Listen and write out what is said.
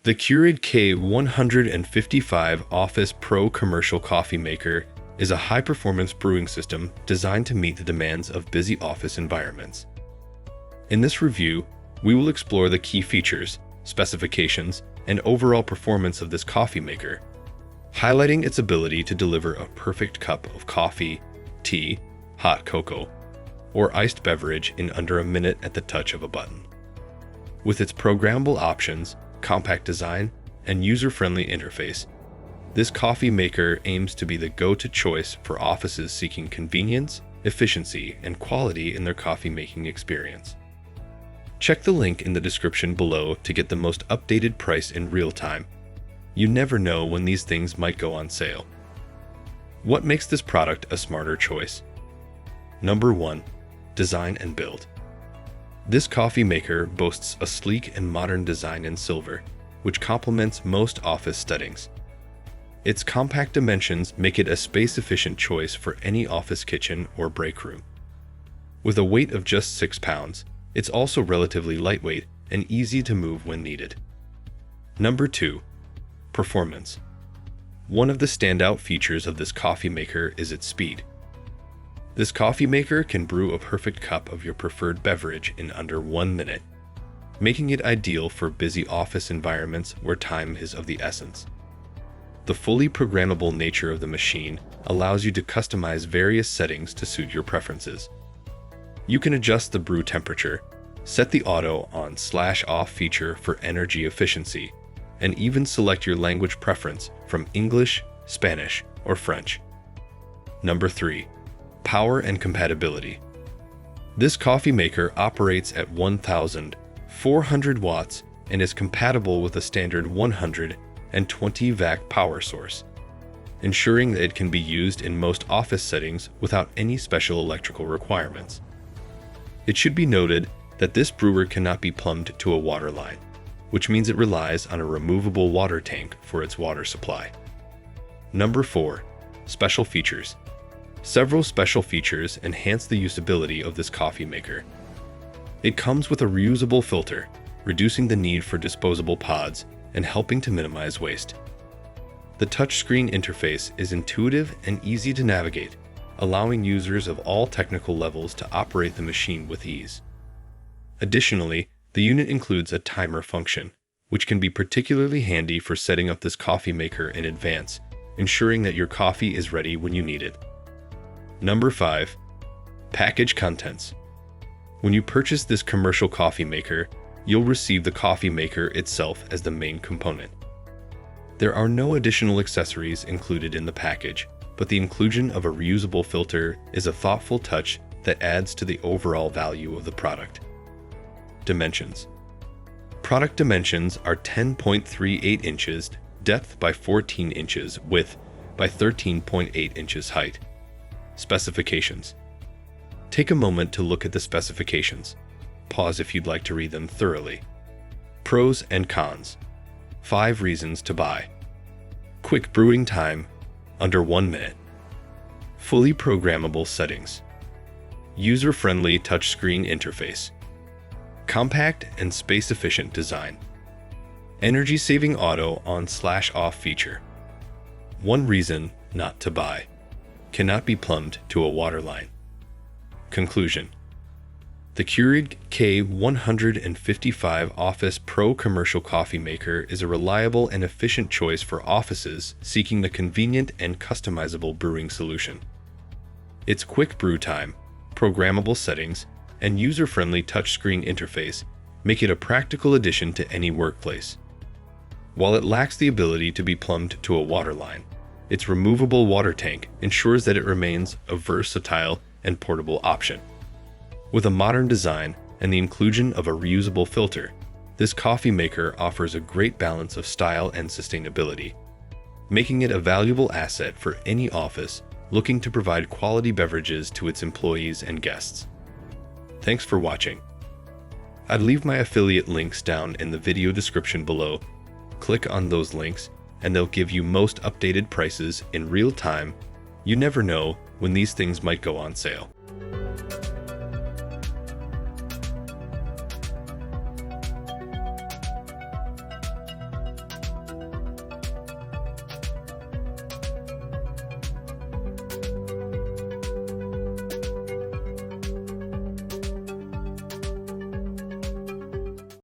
The Keurig K155 Office Pro Commercial Coffee Maker is a high-performance brewing system designed to meet the demands of busy office environments. In this review, we will explore the key features, specifications, and overall performance of this coffee maker, highlighting its ability to deliver a perfect cup of coffee, tea, hot cocoa, or iced beverage in under a minute at the touch of a button. With its programmable options, compact design, and user-friendly interface, this coffee maker aims to be the go-to choice for offices seeking convenience, efficiency, and quality in their coffee-making experience. Check the link in the description below to get the most updated price in real time. You never know when these things might go on sale. What makes this product a smarter choice? Number 1. Design and build. This coffee maker boasts a sleek and modern design in silver, which complements most office settings. Its compact dimensions make it a space-efficient choice for any office kitchen or break room. With a weight of just 6 pounds, it's also relatively lightweight and easy to move when needed. Number 2. Performance. One of the standout features of this coffee maker is its speed. This coffee maker can brew a perfect cup of your preferred beverage in under 1 minute, making it ideal for busy office environments where time is of the essence. The fully programmable nature of the machine allows you to customize various settings to suit your preferences. You can adjust the brew temperature, set the auto on/off feature for energy efficiency, and even select your language preference from English, Spanish, or French. Number 3. Power and compatibility. This coffee maker operates at 1,400 watts and is compatible with a standard 120-vac power source, ensuring that it can be used in most office settings without any special electrical requirements. It should be noted that this brewer cannot be plumbed to a water line, which means it relies on a removable water tank for its water supply. Number 4. Special features. Several special features enhance the usability of this coffee maker. It comes with a reusable filter, reducing the need for disposable pods and helping to minimize waste. The touchscreen interface is intuitive and easy to navigate, allowing users of all technical levels to operate the machine with ease. Additionally, the unit includes a timer function, which can be particularly handy for setting up this coffee maker in advance, ensuring that your coffee is ready when you need it. Number 5. Package contents. When you purchase this commercial coffee maker, you'll receive the coffee maker itself as the main component. There are no additional accessories included in the package, but the inclusion of a reusable filter is a thoughtful touch that adds to the overall value of the product. Dimensions. Product dimensions are 10.38 inches depth by 14 inches width by 13.8 inches height. Specifications. Take a moment to look at the specifications. Pause if you'd like to read them thoroughly. Pros and cons. 5 reasons to buy. Quick brewing time, under 1 minute. Fully programmable settings. User-friendly touchscreen interface. Compact and space-efficient design. Energy-saving auto on/off feature. 1 reason not to buy. Cannot be plumbed to a water line. Conclusion. The Keurig K155 Office Pro Commercial Coffee Maker is a reliable and efficient choice for offices seeking a convenient and customizable brewing solution. Its quick brew time, programmable settings, and user-friendly touchscreen interface make it a practical addition to any workplace. While it lacks the ability to be plumbed to a water line, its removable water tank ensures that it remains a versatile and portable option. With a modern design and the inclusion of a reusable filter, this coffee maker offers a great balance of style and sustainability, making it a valuable asset for any office looking to provide quality beverages to its employees and guests. Thanks for watching. I'd leave my affiliate links down in the video description below. Click on those links and they'll give you most updated prices in real time. You never know when these things might go on sale.